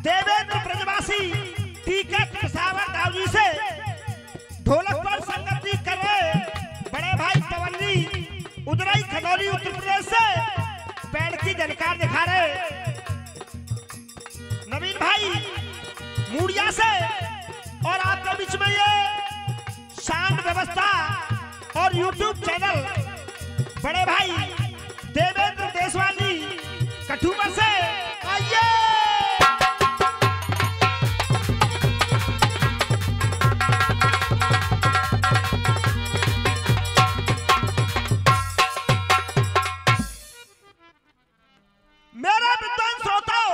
देवेंद्र ब्रजवासी टीके पेशावर दावजी से ढोलक पर संगति कर रहे बड़े भाई पवन जी उदराई खनौली उत्तर प्रदेश से बैंड की जनकार दिखा रहे नवीन भाई मूड़िया से और आपके बीच में ये शांत व्यवस्था और YouTube चैनल बड़े भाई देवेंद्र देशवाली कठुआ से आइए। मेरा विद्वान श्रोताओ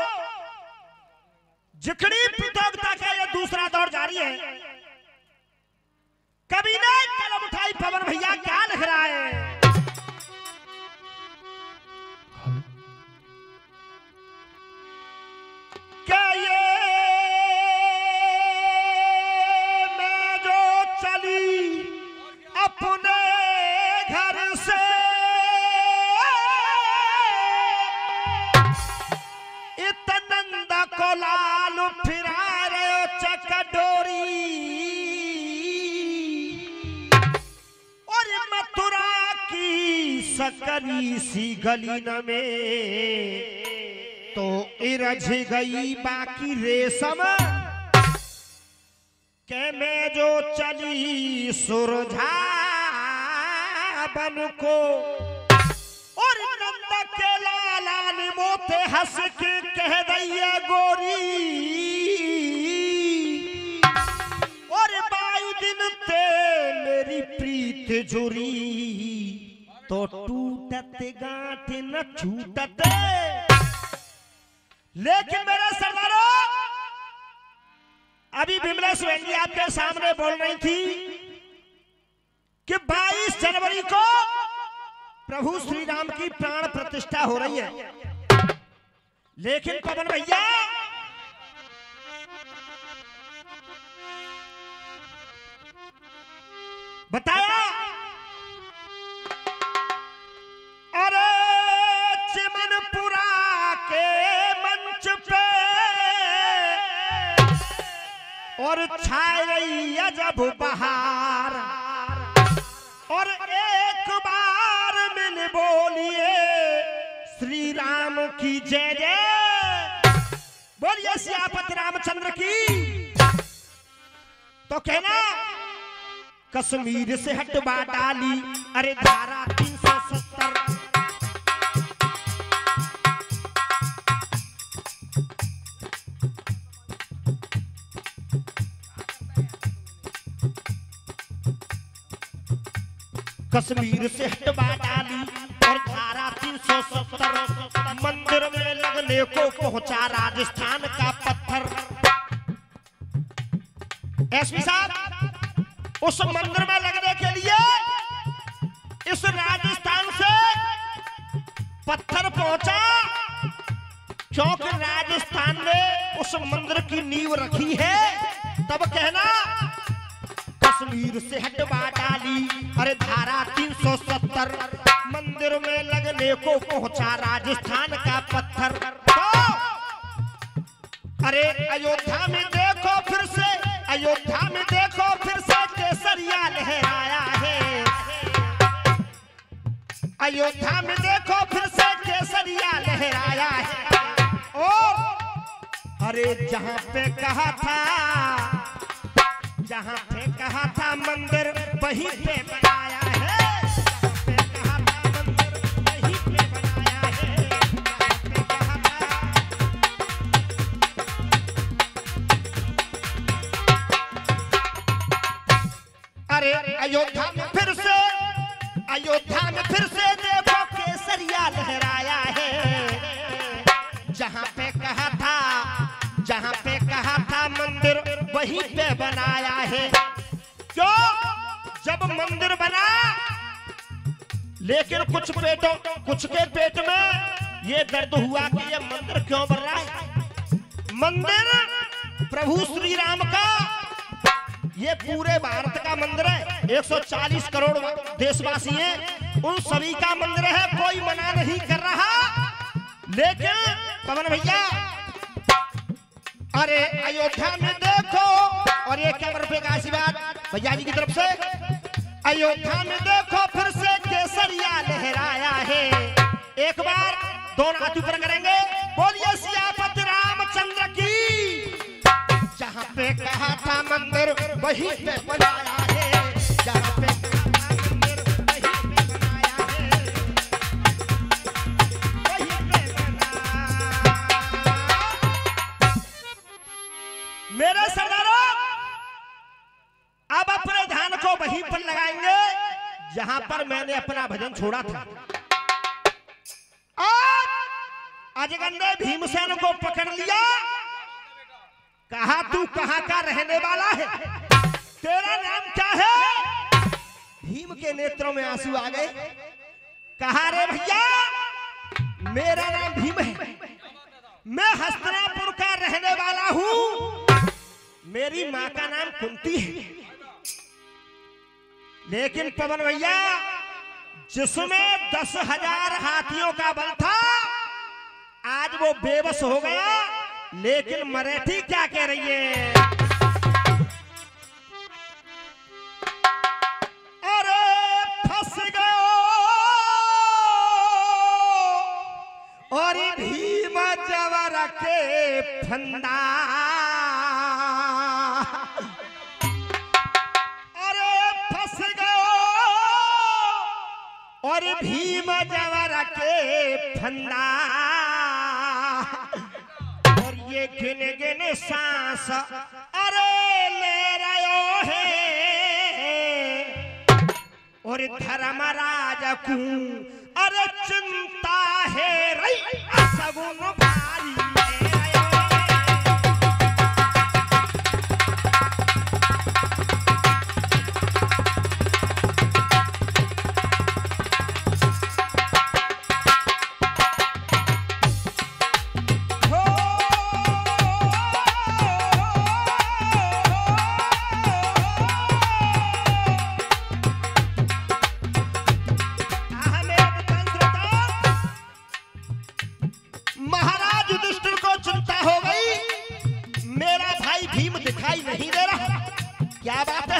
जिखड़ी प्रतियोगिता का ये दूसरा दौर जारी है। कभी ने कलम उठाई पवन भैया क्या लिख रहा है? क्या ये मैं जो चली अपने घर से इतनंदा को लाल फिरा रहे चकडोरी और मथुरा की सकरी सी गली न में तो इरझ गई बाकी रेशम के मैं जो चली सुरझा बन को और नंद के लाला ने मोते हंस के कह दैया गोरी और 22 दिन ते मेरी प्रीत जुरी तो टूटत गांठ न छूटत। लेकिन मेरे सरदारों अभी बिमला सुवेंदी आपके सामने बोल रही थी कि 22 जनवरी को प्रभु श्री राम की प्राण प्रतिष्ठा हो रही है। लेकिन पवन भैया बताया अरे चिमनपुरा के मंच पे और छाई रही अजब बहार और एक बार मिल बोलिए श्री राम की जय जय बोलिए सियापति रामचंद्र की। तो कहना कश्मीर से हटवा डाली अरे धारा 370 कश्मीर से हटवा डाली और धारा 370 मंदिर में लगने को पहुंचा राजस्थान का पत्थर। एसपी साहब उस मंदिर में लगने के लिए इस राजस्थान से पत्थर पहुंचा क्योंकि राजस्थान ने उस मंदिर की नींव रखी है। तब कहना कश्मीर से हटवा डाली अरे धारा 370 मंदिर में लगने को पहुंचा राजस्थान का पत्थर। तो अरे अयोध्या में देखो फिर से अयोध्या में देखो फिर से केसरिया लहराया है। अयोध्या में देखो फिर से केसरिया लहराया है। और अरे जहां पे कहा था मंदिर वहीं पे बनाया है। जहां पे कहा था मंदिर वहीं पे बनाया है। अरे अयोध्या में फिर से देखो केसरिया लहराया है। जहां पे कहा था मंदिर वहीं पे बनाया है। क्यों जब मंदिर बना लेकिन कुछ के पेट में ये दर्द हुआ कि ये मंदिर क्यों बन रहा है। मंदिर प्रभु श्री राम का ये पूरे भारत का मंदिर है। 140 करोड़ देशवासी हैं उन सभी का मंदिर है। कोई मना नहीं कर रहा। लेकिन पवन भैया अरे अयोध्या में देखो, और ये क्या रुपए का आशीर्वाद भैया जी की तरफ से। अयोध्या में देखो फिर से केसरिया लहराया है। एक बार दोनों हाथ ऊपर करेंगे, बोलिए सियापति रामचंद्र की। जहाँ पे कहा था मंदिर वहीं पे बनाया है, जहाँ पे कहा था मंदिर वहीं पे बनाया है, वहीं पे बनाया। मेरे सरदारों, अब अपने ध्यान को वहीं पर लगाएंगे जहां पर मैंने अपना भजन छोड़ा था। अजगर ने भीमसेन को पकड़ लिया, कहा तू कहां का रहने वाला है, तेरा नाम क्या है। भीम के नेत्रों में आंसू आ गए, कहा रे भैया मेरा नाम भीम है, मैं हस्तिनापुर का रहने वाला हूं, मेरी मां का नाम कुंती है। लेकिन पवन भैया जिसमें 10,000 हाथियों का बल था, आज वो बेबस हो गया। लेकिन मराठी क्या कह रही है, अरे फंस गयो और भीम जवर के फंदा, अरे फंस गयो और भीम जवर के फंदा, और ये गिन गिन सांस अरे ले रहे है, और धर्मराज को अरे चिंता है रही सगुन भारी। महाराज युधिष्ठिर को चिंता हो गई, मेरा भाई भीम दिखाई नहीं दे रहा, क्या बात है।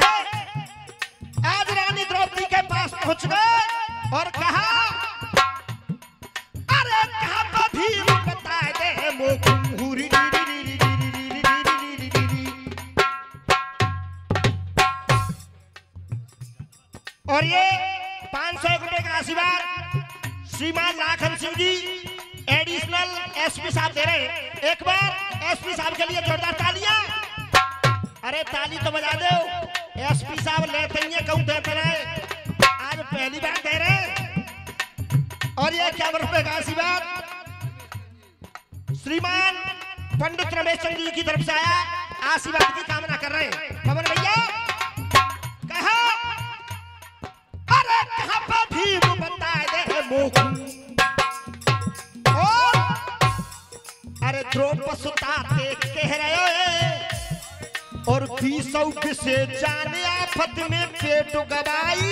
आज रानी द्रौपदी के पास पहुंच गए और कहा अरे कहां पर भीम बता दे मोकुंहुरी। और ये 500 रुपए का आशीर्वाद श्रीमान लाखन सिंह जी एडिशनल एसपी साहब दे रहे हैं। एक बार एसपी साहब के लिए जोरदार तालियां। अरे ताली तो बजा दो, एसपी साहब लेते ही कहूं देते रहे, आज पहली बार दे रहे। और ये 51 रुपए का आशीर्वाद श्रीमान पंडित रमेश चंद्र जी की तरफ से आया, आशीर्वाद की कामना कर रहे हैं। पवन भैया कहा अरे कहां पर भीम बता दे मोकू, अरे द्रौपदी सुता कह रहे और 20 से जाने आफत में पेट गवाई।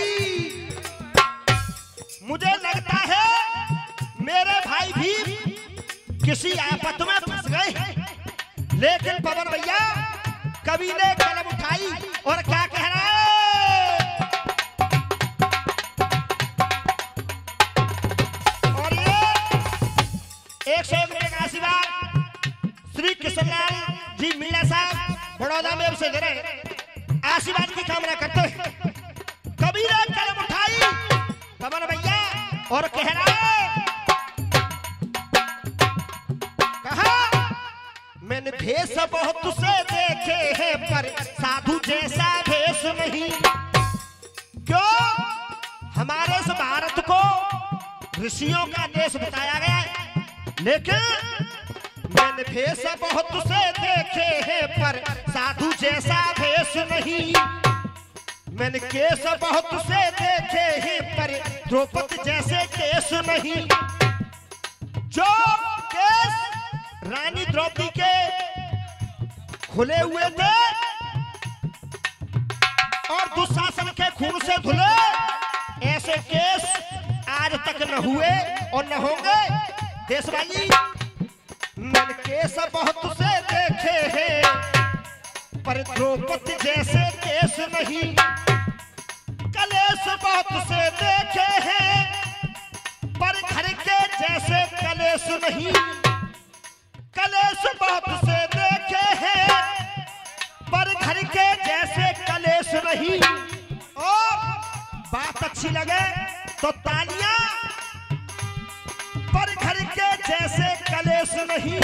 मुझे लगता है मेरे भाई भी किसी आफत में फंस गए। लेकिन पवन भैया कवि ने कलम उठाई और क्या कह रहा है, और ये 101 रुपए का आशीर्वाद श्री कृष्णलाल जी मीणा साहब बड़ौदा में से दे रहे, आशीर्वाद की कामना करते हैं। कबीर ने कलम उठाई पवन भैया और कह रहा है, कहा मैंने भेष बहुत से देखे हैं पर साधु जैसा भेष नहीं। क्यों, हमारे इस भारत को ऋषियों का देश बताया गया है, लेकिन मैंने भेष बहुत से देखे हैं पर साधु जैसा भेष नहीं। मैंने केस बहुत से देखे हैं पर द्रौपदी जैसे केस नहीं। जो केस रानी द्रौपदी के खुले हुए थे और दुशासन के खून से धुले, ऐसे केस आज तक न हुए और न होंगे। देशवाली मैंने केस बहुत से देखे देखे हैं, पर द्रौपदी जैसे केस नहीं। कलेश बहुत से देखे हैं, पर घर के जैसे कलेश नहीं। कलेश बहुत से देखे हैं, पर घर के जैसे कलेश नहीं। और बात अच्छी लगे तो तालियां, पर घर के जैसे कलेश नहीं।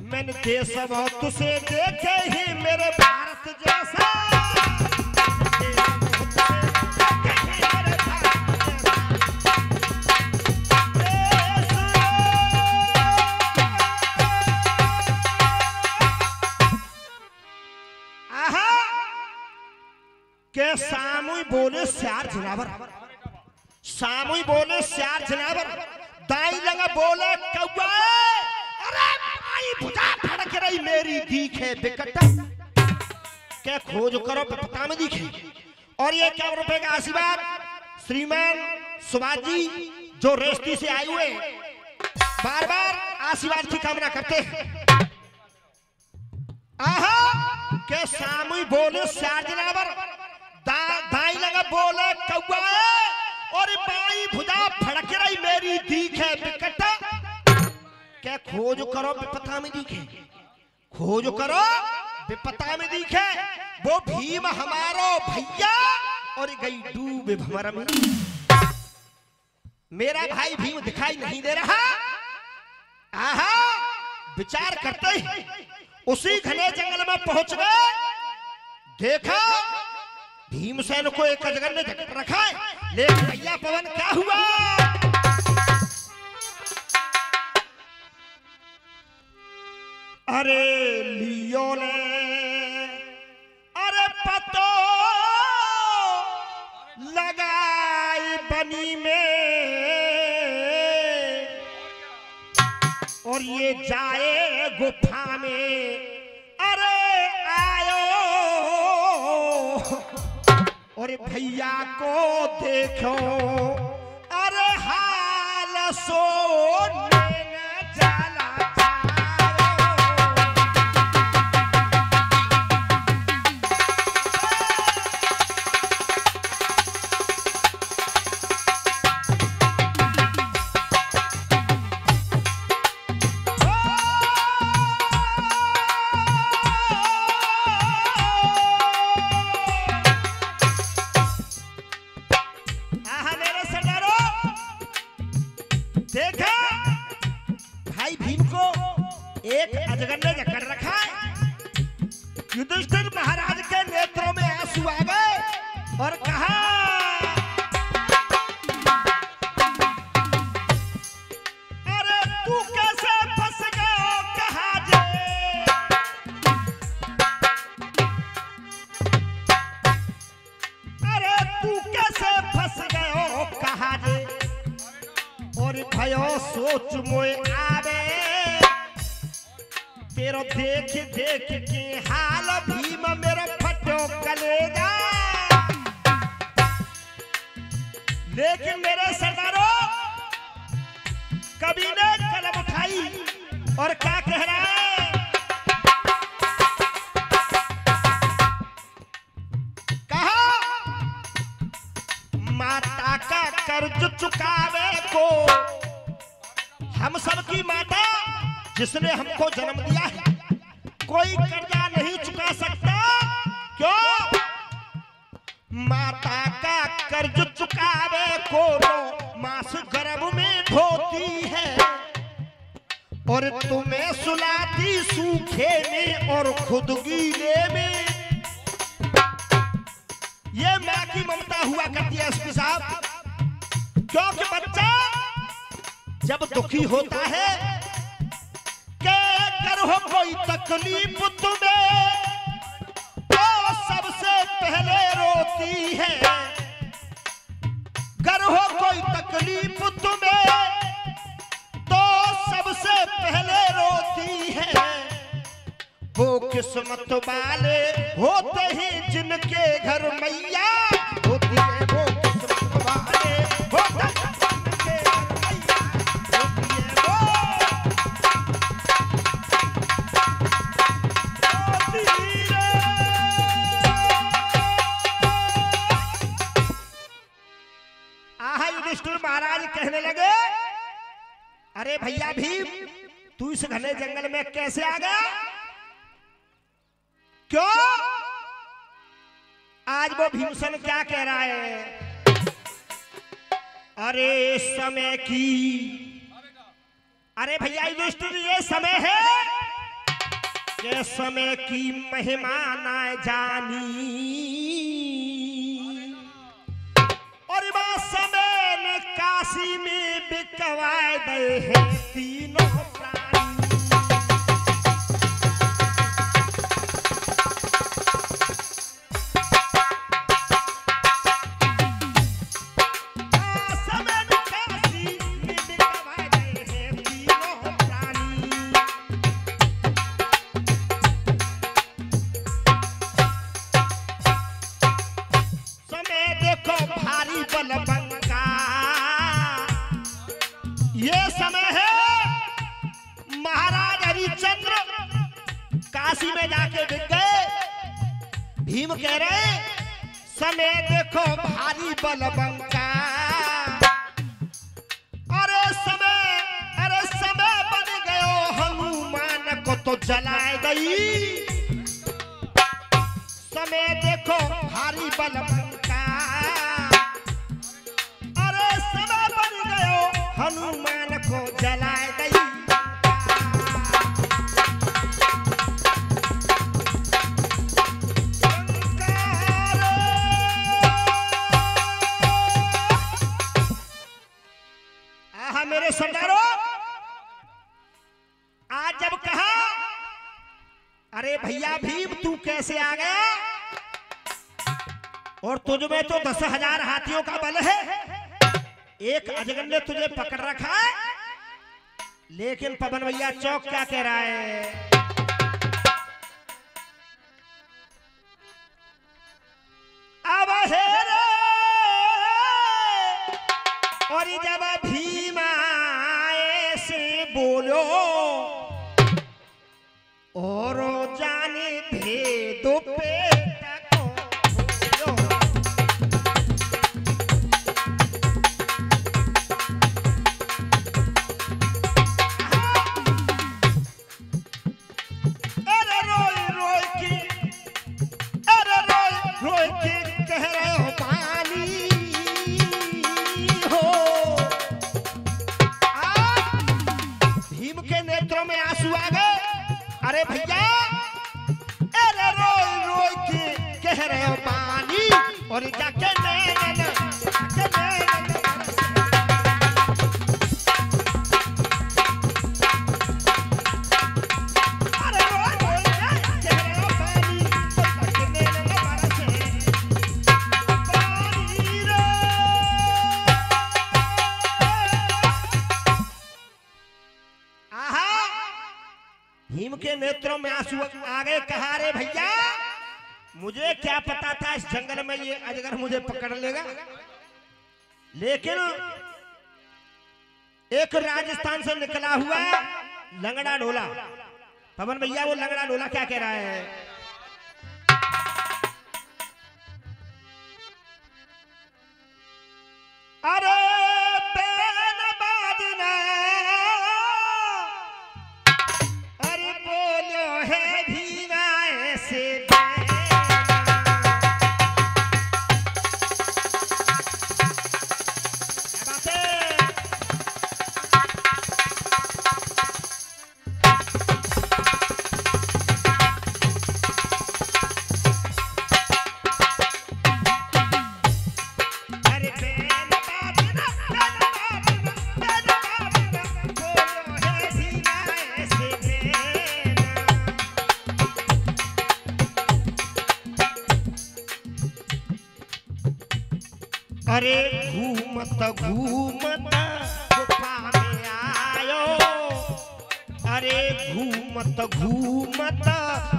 मैंने देश बहुत से देखे ही मेरे भारत जैसा। के सामुई बोले श्यार जनावर, सामुई बोले श्यार जनावर। दाई लगा बोले कौआ, अरे भाई भुजा फड़क रही मेरी दिखे बिकट। क्या खोज करो पता में दिखे। और ये 51 रुपए का आशीर्वाद श्रीमान सुभाष जी जो रेस्टी से आए हुए बार बार आशीर्वाद की कामना करते हैं। आहा के सामुई बोले श्यार जनावर, दाई लगा बोले कौआ, और बाई भुजा फड़क रही मेरी दिखे बिकट। क्या खोज करो विपता में दिखे, खोज करो विपता में दिखे। वो भीम हमारो भैया और गई डूब भंवर में। मेरा भाई भीम दिखाई नहीं दे रहा। आहा विचार करते ही उसी घने जंगल में पहुंच गए। देखा भीमसेन को एक अजगर ने जकड़ रखा है, लेकिन भैया पवन क्या हुआ। अरे लियो ने अरे पतो लगाई बनी में, और ये जाए गुफा में। अरे आयो और भैया को देखो, अरे हाल सोने न जाला अजगर ने जकड़ रखा है। युधिष्ठिर महाराज के नेत्रों में आंसू आ गए और कहा, अरे तू कैसे फंस गया कहा जे। अरे तू कैसे फंस गया कहा जे, और भयो सोच मोए आवे। तेरो देख देख के हाल भीम मेरा फटो कलेजा। लेकिन मेरे सरदारों कवि ने कलम उठाई और क्या कह रहा है। कहा माता का कर्ज चुकावे को, हम सबकी माता जिसने हमको जन्म दिया है, कोई कर्जा नहीं चुका सकता। क्यों? माता का कर्ज चुकावे को मास गर्भ में ढोती है, और तुम्हें सुलाती सूखे में और खुद गीले में। ये माँ की ममता हुआ करती है एसपी साहब। क्योंकि बच्चा जब दुखी होता है, अगर हो कोई तकलीफ तुम्हें तो सबसे पहले रोती है। अगर हो कोई तकलीफ तुम्हें तो सबसे पहले रोती है। वो किस्मत वाले होते हैं जिनके घर मैया होती है। वो किस्मत वाले होते हैं जिनके घर मैया होती है। वो अरे भैया भीम तू इस घने जंगल में कैसे आ गया? क्यों? आज वो भीमसेन क्या कह रहा है? अरे समय की, अरे भैया युधिष्ठिर ये समय है कि समय की महिमा ना जानी, और वह समय ने काशी में बिकवाए गए हैं तीनों प्राणी। ये समय है महाराज हरिश्चंद्र काशी में जाके बिक गए। भीम कह रहे समय देखो भारी बलबंका, अरे समय बन गयो हनुमान को तो जलाए गई। समय देखो भारी बलबंका, अरे समय बन गयो हनुमान को जलाए गई। आहा मेरे सरदारों, आज जब कहा अरे भैया भीम तू कैसे आ गया, और तुझ में तो 10,000 हाथियों का बल है, एक अजगर ने तुझे पकड़ रखा है। लेकिन पवन भैया चौक क्या कह रहा है? अब हेरे और जब भीम आए से बोलो, और जाने भेदो पेट को बोलो। अरे रोए रोए के कह रहे हो पानी हो। भीम के नेत्रों में आंसू आ गए। अरे भैया अरे रोए के कह रहे हो पानी, और जाके भीम के नेत्रों में आंसू आ गए। कहा रे भैया मुझे क्या पता था इस जंगल में ये अजगर मुझे पकड़ लेगा। लेकिन एक राजस्थान से निकला हुआ लंगड़ा ढोला, पवन भैया वो लंगड़ा ढोला क्या कह रहा है? अरे अरे घूमत घूमत गुफा में आयो, अरे घूमत घूमत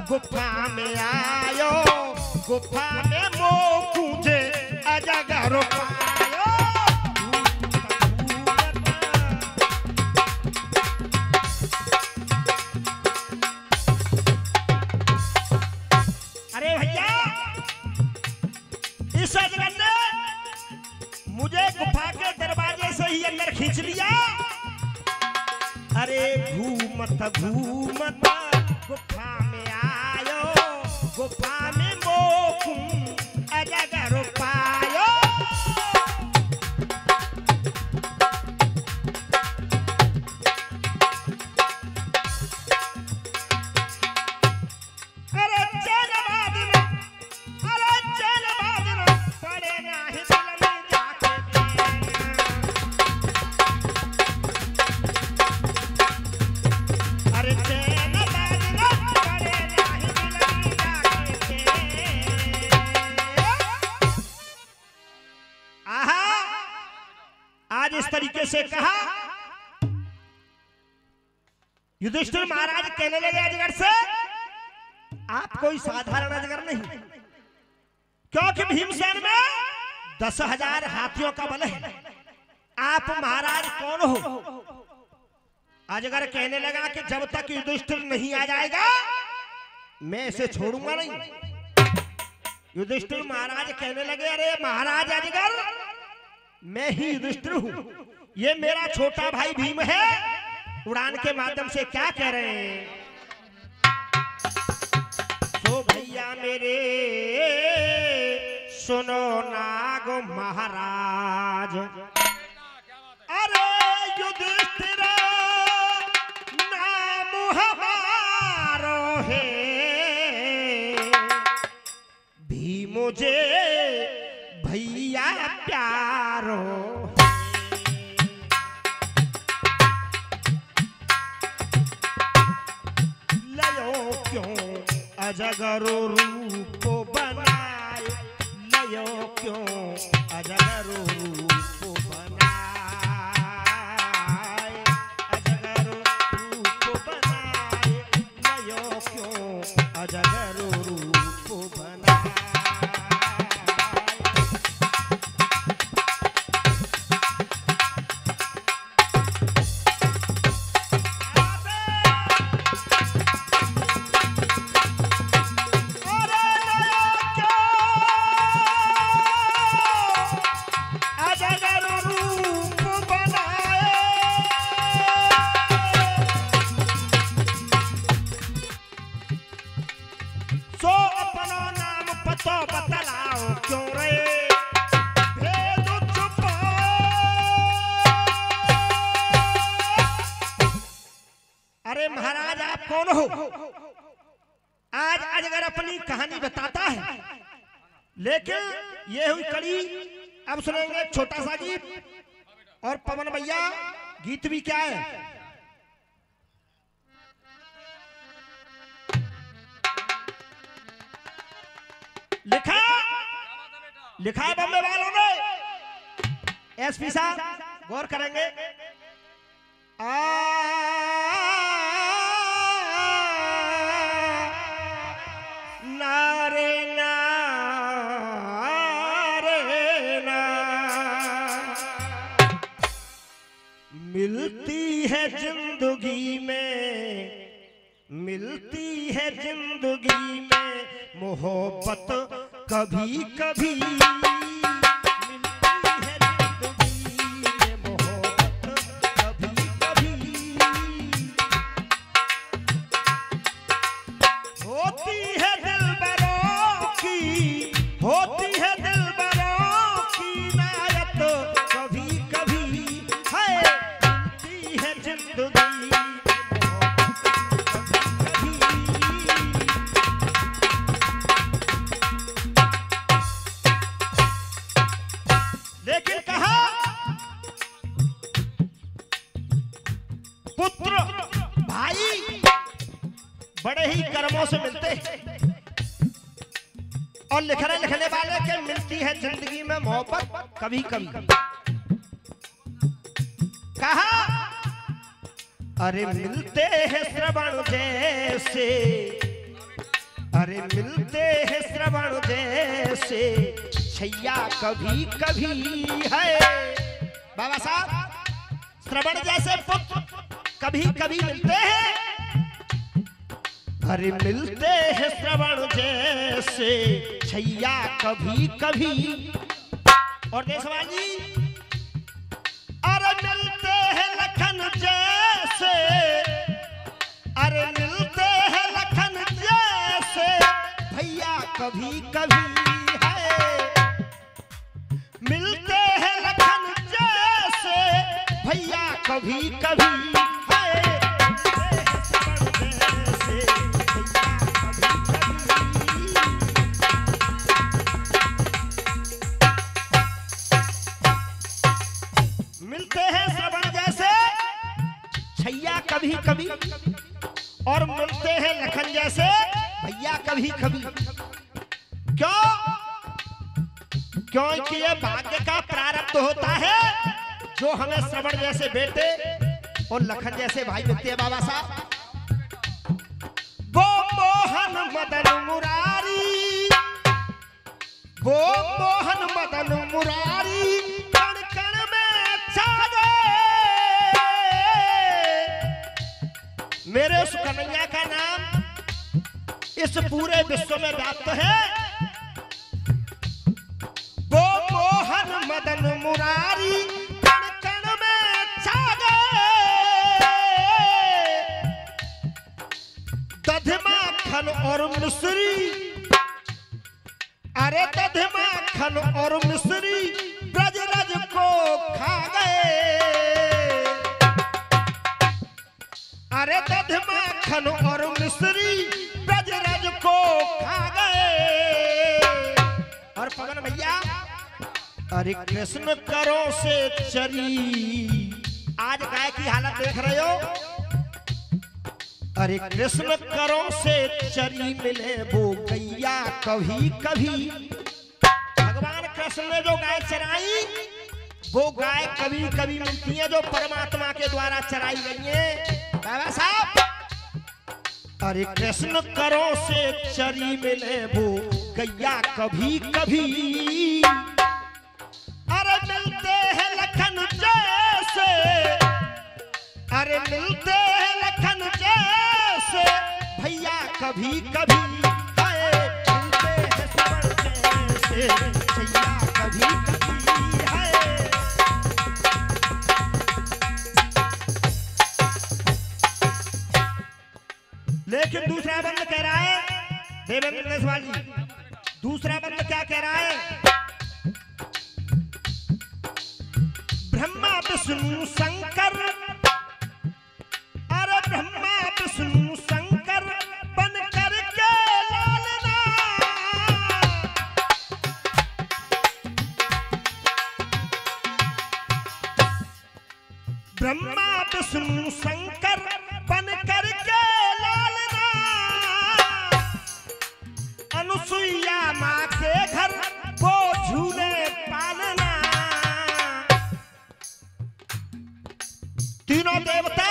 गुफा में आयो, गुफा में मोह कूदे अजगर पायो। अरे भैया इस अजगर ने मुझे गुफा के दरवाजे से ही अंदर खींच लिया, त घूमता गुफा में आयो, गुफा में मोकू अजगर पायो। इस तरीके से कहा। युधिष्ठिर महाराज कहने लगे अजगर से, आप कोई साधारण अजगर नहीं, क्योंकि भीमसेन में 10,000 हाथियों का बल है। आप महाराज कौन हो? अजगर कहने लगा कि जब तक युधिष्ठिर नहीं आ जाएगा मैं इसे छोड़ूंगा नहीं। युधिष्ठिर महाराज कहने लगे, अरे महाराज अजगर, मैं ही युधिष्ठिर हूं, ये मेरा छोटा भाई भीम है। उड़ान के माध्यम से क्या कह रहे हैं? तो भैया मेरे सुनो नाग महाराज, अरे युधिष्ठिर नाम हमारो है, भीम मुझे भैया प्यारो। लयो क्यों अजगर रूप बनाए, लयो क्यों अजगर रूप बनाए, अजगर रूप बनाए, लयो क्यों अजगर रूप बनाए। महाराज आप कौन हो? आज अजगर अपनी कहानी बताता है, लेकिन ये हुई कड़ी। अब सुनेंगे छोटा सा गीत, और पवन भैया गीत भी क्या है? लिखा लिखा है बम्बे वालों ने। एसपी साहब गौर करेंगे। नारे नारे ना मिलती है जिंदगी में, मिलती है जिंदगी में मोहब्बत कभी कभी, लेकिन कहा पुत्र भाई बड़े ही कर्मों से मिलते हैं, और लिखने वाले के मिलती है जिंदगी में मोहब्बत कभी कभी। कहा अरे मिलते हैं श्रवण जैसे, अरे मिलते हैं श्रवण जैसे छैया कभी कभी है। बाबा साहब श्रवण जैसे पुत्र कभी कभी मिलते हैं, अरे मिलते हैं श्रवण जैसे छैया कभी कभी। और देशवाल जी, अरे मिलते हैं लखन जैसे, कभी कभी है, मिलते हैं लखन जैसे भैया कभी कभी है, मिलते हैं श्रवण जैसे छैया कभी कभी, और मिलते हैं लखन जैसे भैया कभी कभी। क्यों? क्योंकि ये भाग्य का प्रारब्ध होता है जो हमें श्रवण जैसे बेटे और लखन जैसे भाई मिलते हैं। बाबा साहब, वो मोहन मदन मुरारी, वो मोहन मदन मुरारी कण कण में छा गए। मेरे उस कन्हैया का नाम इस पूरे विश्व में व्याप्त है। वो मोहन मदन मुरारी कण कण में छा गए। दध माखन और मिश्री, अरे दध माखन और मिश्री ब्रज रज को खा गए। अरे दध माखन और मिश्री ब्रज रज को खा गए। और पवन भैया, अरे कृष्ण करो से चरी, आज गाय की हालत देख रहे हो। अरे कृष्ण करो से चरी मिले वो गैया कभी कभी। भगवान कृष्ण ने जो गाय चराई वो गाय कभी कभी मिलती है जो परमात्मा के द्वारा चराई गई है। बाबा साहब, अरे कृष्ण करो से चरी मिले वो गैया कभी कभी। अरे मिलते हैं लखन जैसे, अरे मिलते हैं लखन जैसे भैया कभी कभी है, मिलते हैं श्रवण जैसे भैया कभी कभी है। लेकिन दूसरा बंद कह रहा है, देवेंद्र देशवाल जी, दूसरा बंद क्या कह रहा है? ब्रह्मा विष्णु शंकर, अरे ब्रह्मा विष्णु शंकर बन करके लालना। ब्रह्मा विष्णु शंकर बन करके लालना। अनुसुईया माँ के घर वो झूले पालना। तीनों देवता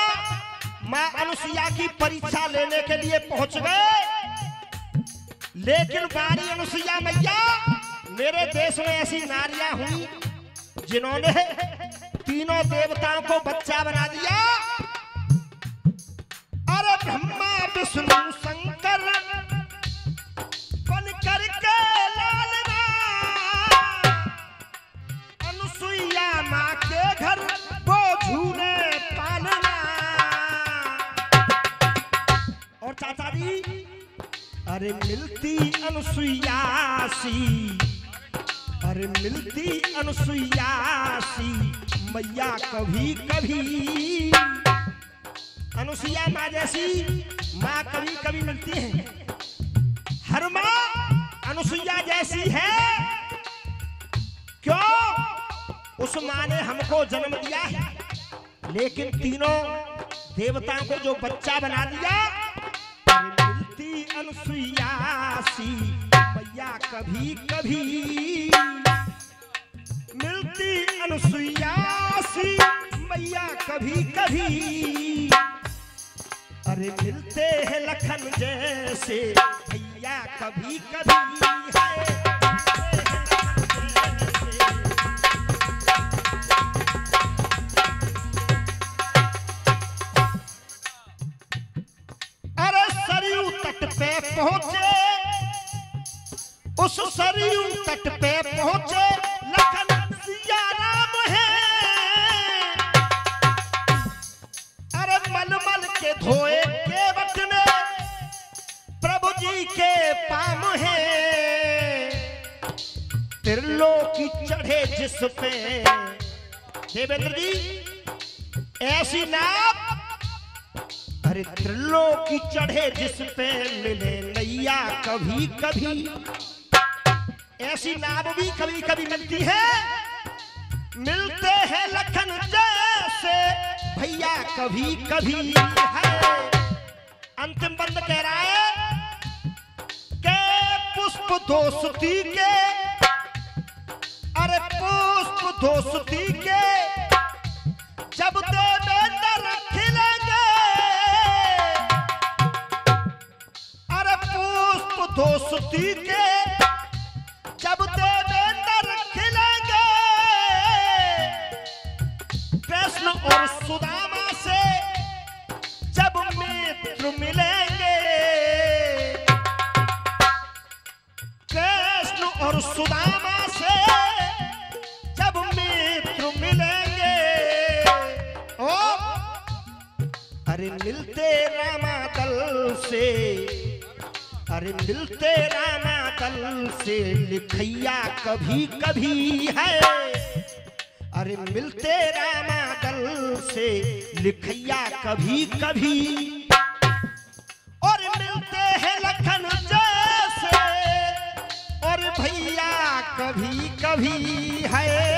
माँ अनुसुईया की परीक्षा लेने के लिए पहुंच गए। लेकिन बारी अनुसुईया मैया, मेरे देश में ऐसी नारियां हुई जिन्होंने तीनों देवताओं को बच्चा बना दिया। अरे ब्रह्मा विष्णु शंकर बन करके लालना। अनुसुईया माँ के घर वो झूले पालना। और चाचा जी, अरे मिलती अनुसुईया सी, अरे मिलती अनुसुईया सी मैया कभी कभी। अनुसुईया माँ जैसी माँ कभी कभी मिलती है। हर माँ अनुसुईया जैसी है। क्यों? उस माँ ने हमको जन्म दिया है, लेकिन तीनों देवताओं को जो बच्चा बना दिया। मिलती अनुसुईया सी मैया कभी कभी। मिलती अनुसुईया सी मैया कभी कभी। अरे मिलते हैं लखन जैसे भैया कभी कभी है। अरे सरयू तट पे पहुंचे, उस सरयू तट पे पहुंचे लखन सिया राम है। अरे मलमल के धोए के वक्त में प्रभु जी के पाम है। त्रिलोकी चढ़े जिस पे देवेंद्र जी ऐसी नाव, अरे त्रिलोकी चढ़े जिस पे मिले नैया कभी कभी, ऐसी नाव भी कभी कभी मिलती है, मिलते हैं लखन जैसे भैया कभी कभी है। अंतिम बंद कह रहा है कि पुष्प दोस्ती के, अरे पुष्प दोस्ती के जब देवेंद्र खिलेंगे, अरे पुष्प दोस्ती के जब देवेंद्र खिलेंगे, कृष्ण और सुदामा से जब मित्र मिलेंगे, कृष्ण और सुदामा से जब मित्र मिलेंगे, ओ अरे मिलते रामादल से, अरे मिलते रामादल से लिखैया कभी कभी है, अरे मिलते रामादल से लिखैया कभी कभी, और मिलते हैं लखन जैसे और भैया कभी कभी है।